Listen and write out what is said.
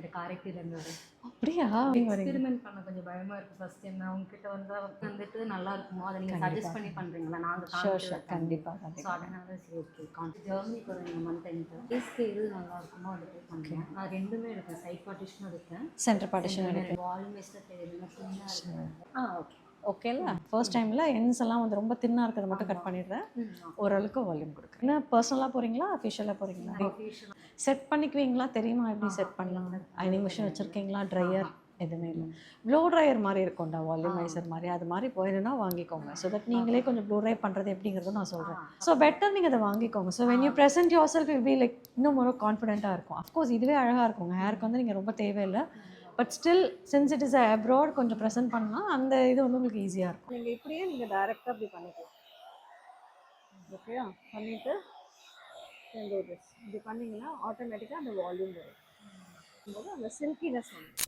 வந்துட்டு காரைக்குடியிலேருந்து வரேன். அப்படியா? எக்ஸ்பெரிமெண்ட் பண்ண கொஞ்சம் பயமா இருக்கு. ஃபர்ஸ்ட் டைம் நான் உங்ககிட்ட வந்துட்டு நல்லா இருக்குமோ அதை நீங்க சஜஸ்ட் பண்ணி பண்றீங்களா? நாங்க ஷோர் கண்டிப்பா ஸோ கண்டிப்பா. அதனால சரி ஓகே ஜெர்மனிக்கு ஒரு மந்த் என்ட்டு ஃபேஸ்க்கு எது நல்லா இருக்குமோ அதை போய் பண்ணுறேன். நான் ரெண்டுமே எடுப்பேன், சைட் பார்ட்டிஷனும் எடுப்பேன், சென்டர் பார்ட்டிஷன் எடுப்பேன். வால்யூம் எஸ்டர் எதுனா சின்ன ஓகே ஓகேல. ஃபர்ஸ்ட் டைம்ல எண்ட்ஸ் எல்லாம் வந்து ரொம்ப தின்னா இருக்கிறத மட்டும் கட் பண்ணிடுறேன். ஓரளவுக்கு வால்யூம் கொடுக்குறேன். என்ன பர்சனலாக போறீங்களா அஃபிஷியலாக போறீங்களா? செட் பண்ணிக்குவீங்களா? தெரியுமா எப்படி செட் பண்ணலாம்? ஐனிங் மிஷின் வச்சுருக்கீங்களா? ட்ரையர் எதுவுமே இல்லை. ப்ளோ ட்ரையர் மாதிரி இருக்கும்டா, வால்யூமைசர் மாதிரி. அது மாதிரி போயிடுன்னா வாங்கிக்கோங்க. ஸோ தட் நீங்களே கொஞ்சம் ப்ளோ ட்ரை பண்ணுறது எப்படிங்கிறத நான் சொல்கிறேன். ஸோ பெட்டர் நீங்கள் அதை வாங்கிக்கோங்க. So when you present your self will be like இன்னும் ஒரு கான்ஃபிடென்ட்டாக இருக்கும். அஃப்கோர்ஸ் இதுவே அழகாக இருக்கும். ஹேருக்கு வந்து நீங்கள் ரொம்ப தேவையில்லை. But still since it is abroad கொஞ்சம் ப்ரெசென்ட் பண்ணலாம். அந்த இது வந்து உங்களுக்கு ஈஸியாக இருக்கும். நீங்கள் இப்படியே நீங்கள் டைரெக்டாக இப்படி பண்ணிக்கலாம். ஓகேயா? பண்ணிவிட்டு இப்படி பண்ணிங்கன்னா ஆட்டோமேட்டிக்காக அந்த வால்யூம் வரும். அந்த சில்கினஸ் வந்து